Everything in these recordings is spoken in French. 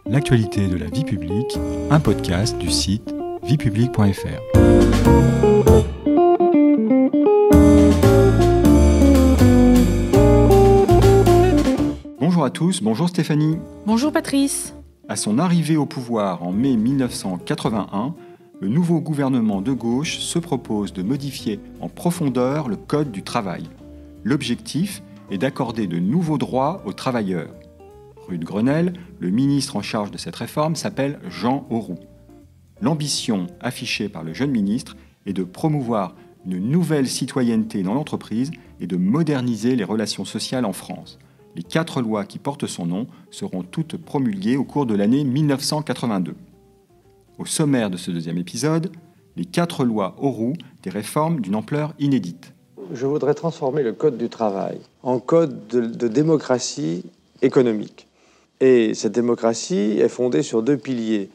L'actualité de la vie publique, un podcast du site viepublique.fr. Bonjour à tous, bonjour Stéphanie. Bonjour Patrice. À son arrivée au pouvoir en mai 1981, le nouveau gouvernement de gauche se propose de modifier en profondeur le Code du travail. L'objectif est d'accorder de nouveaux droits aux travailleurs. Rue de Grenelle, le ministre en charge de cette réforme s'appelle Jean Auroux. L'ambition affichée par le jeune ministre est de promouvoir une nouvelle citoyenneté dans l'entreprise et de moderniser les relations sociales en France. Les 4 lois qui portent son nom seront toutes promulguées au cours de l'année 1982. Au sommaire de ce deuxième épisode, les 4 lois Auroux, des réformes d'une ampleur inédite. Je voudrais transformer le Code du travail en code de démocratie économique. Et cette démocratie est fondée sur 2 piliers.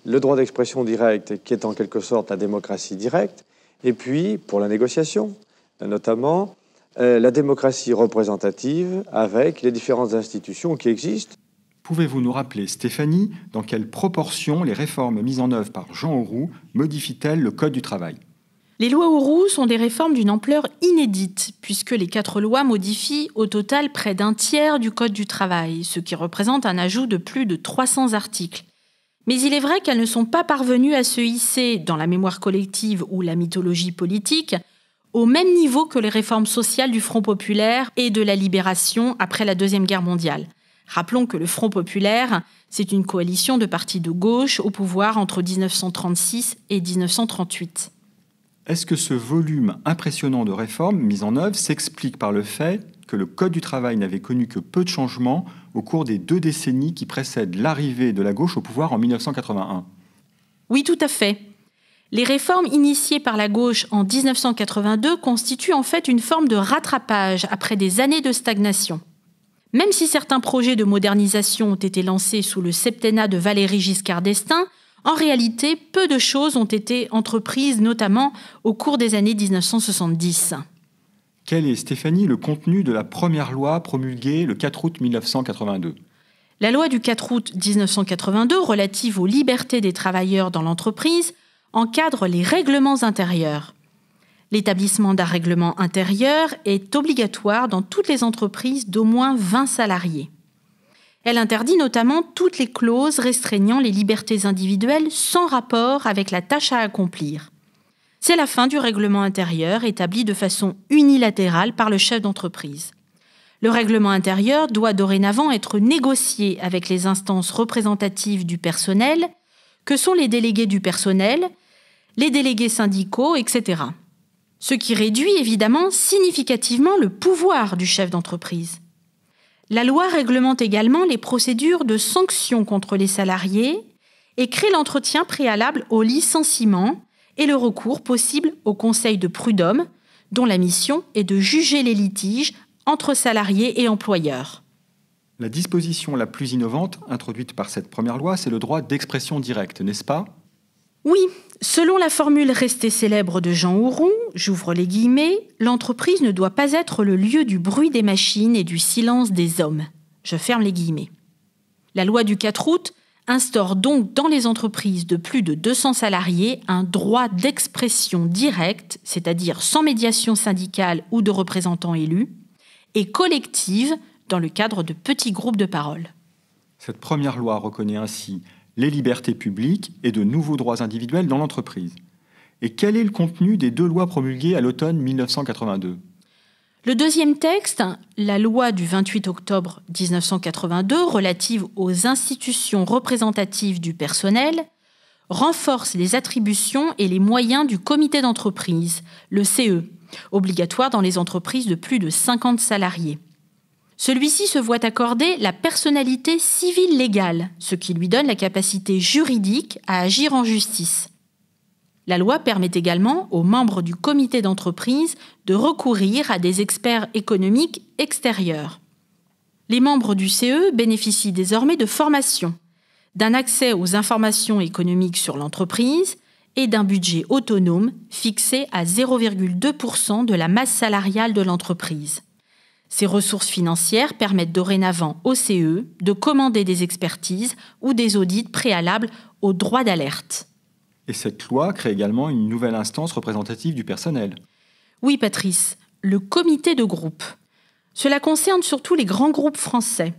Le droit d'expression directe, qui est en quelque sorte la démocratie directe, et puis, pour la négociation, notamment, la démocratie représentative avec les différentes institutions qui existent. Pouvez-vous nous rappeler, Stéphanie, dans quelle proportion les réformes mises en œuvre par Jean Auroux modifient-elles le Code du travail ? Les lois Auroux sont des réformes d'une ampleur inédite, puisque les 4 lois modifient au total près d'un tiers du Code du travail, ce qui représente un ajout de plus de 300 articles. Mais il est vrai qu'elles ne sont pas parvenues à se hisser, dans la mémoire collective ou la mythologie politique, au même niveau que les réformes sociales du Front populaire et de la Libération après la Deuxième Guerre mondiale. Rappelons que le Front populaire, c'est une coalition de partis de gauche au pouvoir entre 1936 et 1938. Est-ce que ce volume impressionnant de réformes mises en œuvre s'explique par le fait que le Code du travail n'avait connu que peu de changements au cours des 2 décennies qui précèdent l'arrivée de la gauche au pouvoir en 1981 ? Oui, tout à fait. Les réformes initiées par la gauche en 1982 constituent en fait une forme de rattrapage après des années de stagnation. Même si certains projets de modernisation ont été lancés sous le septennat de Valéry Giscard d'Estaing, en réalité, peu de choses ont été entreprises, notamment au cours des années 1970. Quel est, Stéphanie, le contenu de la première loi promulguée le 4 août 1982 ? La loi du 4 août 1982 relative aux libertés des travailleurs dans l'entreprise encadre les règlements intérieurs. L'établissement d'un règlement intérieur est obligatoire dans toutes les entreprises d'au moins 20 salariés. Elle interdit notamment toutes les clauses restreignant les libertés individuelles sans rapport avec la tâche à accomplir. C'est la fin du règlement intérieur établi de façon unilatérale par le chef d'entreprise. Le règlement intérieur doit dorénavant être négocié avec les instances représentatives du personnel, que sont les délégués du personnel, les délégués syndicaux, etc. Ce qui réduit évidemment significativement le pouvoir du chef d'entreprise. La loi réglemente également les procédures de sanction contre les salariés et crée l'entretien préalable au licenciement et le recours possible au conseil de prud'homme, dont la mission est de juger les litiges entre salariés et employeurs. La disposition la plus innovante introduite par cette première loi, c'est le droit d'expression directe, n'est-ce pas ? Oui, selon la formule restée célèbre de Jean Auroux, j'ouvre les guillemets, l'entreprise ne doit pas être le lieu du bruit des machines et du silence des hommes. Je ferme les guillemets. La loi du 4 août instaure donc dans les entreprises de plus de 200 salariés un droit d'expression directe, c'est-à-dire sans médiation syndicale ou de représentants élus, et collective dans le cadre de petits groupes de parole. Cette première loi reconnaît ainsi les libertés publiques et de nouveaux droits individuels dans l'entreprise. Et quel est le contenu des 2 lois promulguées à l'automne 1982 ? Le deuxième texte, la loi du 28 octobre 1982 relative aux institutions représentatives du personnel, renforce les attributions et les moyens du comité d'entreprise, le CE, obligatoire dans les entreprises de plus de 50 salariés. Celui-ci se voit accorder la personnalité civile légale, ce qui lui donne la capacité juridique à agir en justice. La loi permet également aux membres du comité d'entreprise de recourir à des experts économiques extérieurs. Les membres du CE bénéficient désormais de formations, d'un accès aux informations économiques sur l'entreprise et d'un budget autonome fixé à 0,2% de la masse salariale de l'entreprise. Ces ressources financières permettent dorénavant au CE de commander des expertises ou des audits préalables au droit d'alerte. Et cette loi crée également une nouvelle instance représentative du personnel. Oui, Patrice, le comité de groupe. Cela concerne surtout les grands groupes français.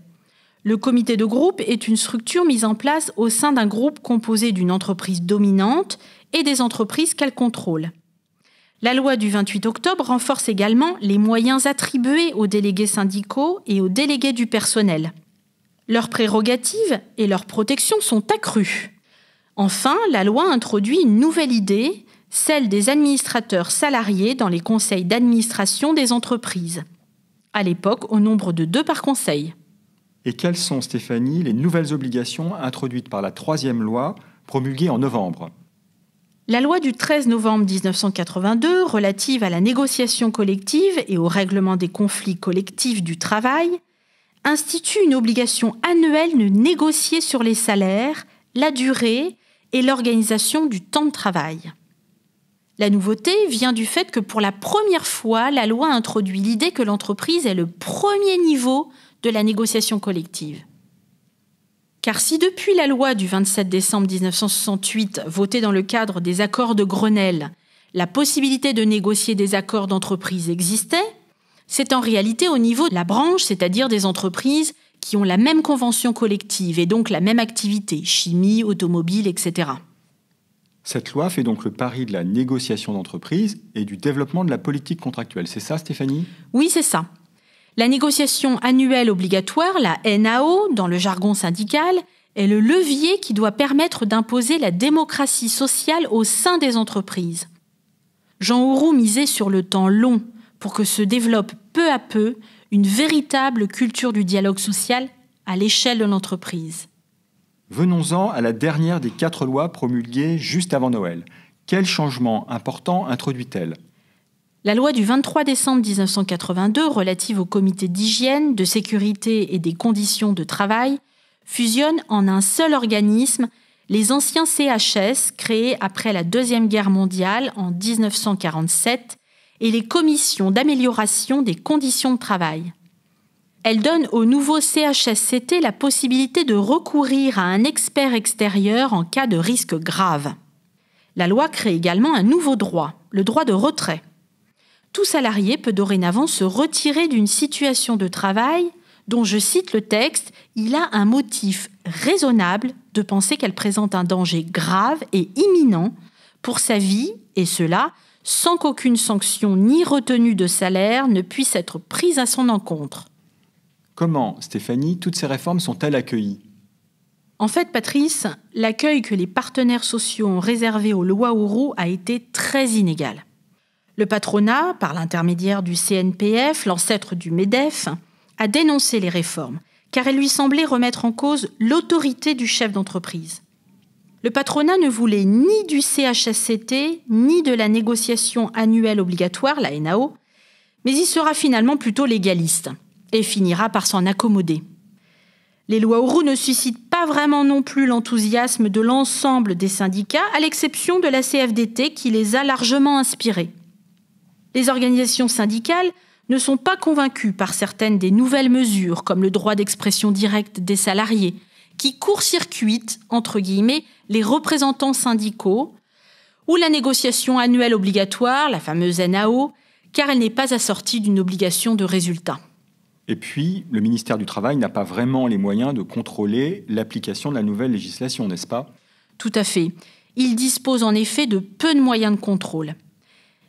Le comité de groupe est une structure mise en place au sein d'un groupe composé d'une entreprise dominante et des entreprises qu'elle contrôle. La loi du 28 octobre renforce également les moyens attribués aux délégués syndicaux et aux délégués du personnel. Leurs prérogatives et leurs protections sont accrues. Enfin, la loi introduit une nouvelle idée, celle des administrateurs salariés dans les conseils d'administration des entreprises. À l'époque, au nombre de 2 par conseil. Et quelles sont, Stéphanie, les nouvelles obligations introduites par la 3e loi promulguée en novembre ? La loi du 13 novembre 1982 relative à la négociation collective et au règlement des conflits collectifs du travail institue une obligation annuelle de négocier sur les salaires, la durée et l'organisation du temps de travail. La nouveauté vient du fait que pour la première fois, la loi introduit l'idée que l'entreprise est le premier niveau de la négociation collective. Car si depuis la loi du 27 décembre 1968, votée dans le cadre des accords de Grenelle, la possibilité de négocier des accords d'entreprise existait, c'est en réalité au niveau de la branche, c'est-à-dire des entreprises qui ont la même convention collective et donc la même activité, chimie, automobile, etc. Cette loi fait donc le pari de la négociation d'entreprise et du développement de la politique contractuelle. C'est ça, Stéphanie ? Oui, c'est ça. La négociation annuelle obligatoire, la NAO, dans le jargon syndical, est le levier qui doit permettre d'imposer la démocratie sociale au sein des entreprises. Jean Auroux misait sur le temps long pour que se développe peu à peu une véritable culture du dialogue social à l'échelle de l'entreprise. Venons-en à la dernière des 4 lois promulguées juste avant Noël. Quels changements importants introduit-elle ? La loi du 23 décembre 1982 relative au comité d'hygiène, de sécurité et des conditions de travail fusionne en un seul organisme les anciens CHS créés après la Deuxième Guerre mondiale en 1947 et les commissions d'amélioration des conditions de travail. Elle donne au nouveau CHSCT la possibilité de recourir à un expert extérieur en cas de risque grave. La loi crée également un nouveau droit, le droit de retrait. Tout salarié peut dorénavant se retirer d'une situation de travail dont, je cite le texte, il a un motif raisonnable de penser qu'elle présente un danger grave et imminent pour sa vie, et cela sans qu'aucune sanction ni retenue de salaire ne puisse être prise à son encontre. Comment, Stéphanie, toutes ces réformes sont-elles accueillies ? En fait, Patrice, l'accueil que les partenaires sociaux ont réservé aux lois Auroux a été très inégal. Le patronat, par l'intermédiaire du CNPF, l'ancêtre du MEDEF, a dénoncé les réformes, car elles lui semblaient remettre en cause l'autorité du chef d'entreprise. Le patronat ne voulait ni du CHSCT, ni de la négociation annuelle obligatoire, la NAO, mais il sera finalement plutôt légaliste et finira par s'en accommoder. Les lois Auroux ne suscitent pas vraiment non plus l'enthousiasme de l'ensemble des syndicats, à l'exception de la CFDT qui les a largement inspirés. Les organisations syndicales ne sont pas convaincues par certaines des nouvelles mesures, comme le droit d'expression directe des salariés, qui court-circuitent, entre guillemets, les représentants syndicaux, ou la négociation annuelle obligatoire, la fameuse NAO, car elle n'est pas assortie d'une obligation de résultat. Et puis, le ministère du Travail n'a pas vraiment les moyens de contrôler l'application de la nouvelle législation, n'est-ce pas ? Tout à fait. Il dispose en effet de peu de moyens de contrôle.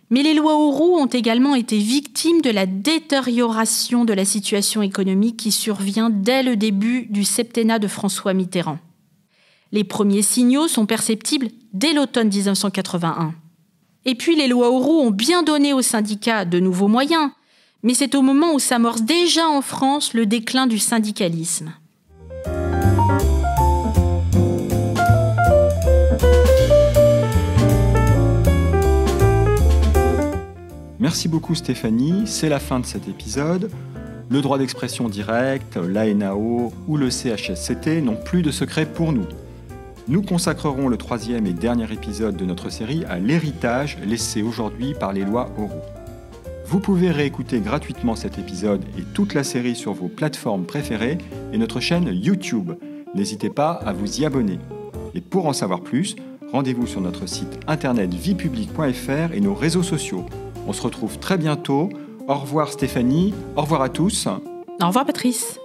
Mais les lois Auroux ont également été victimes de la détérioration de la situation économique qui survient dès le début du septennat de François Mitterrand. Les premiers signaux sont perceptibles dès l'automne 1981. Et puis les lois Auroux ont bien donné aux syndicats de nouveaux moyens, mais c'est au moment où s'amorce déjà en France le déclin du syndicalisme. Merci beaucoup Stéphanie, c'est la fin de cet épisode. Le droit d'expression direct, la NAO ou le CHSCT n'ont plus de secret pour nous. Nous consacrerons le 3e et dernier épisode de notre série à l'héritage laissé aujourd'hui par les lois Auroux. Vous pouvez réécouter gratuitement cet épisode et toute la série sur vos plateformes préférées et notre chaîne YouTube. N'hésitez pas à vous y abonner. Et pour en savoir plus, rendez-vous sur notre site internet viepublique.fr et nos réseaux sociaux. On se retrouve très bientôt. Au revoir Stéphanie, au revoir à tous. Au revoir Patrice.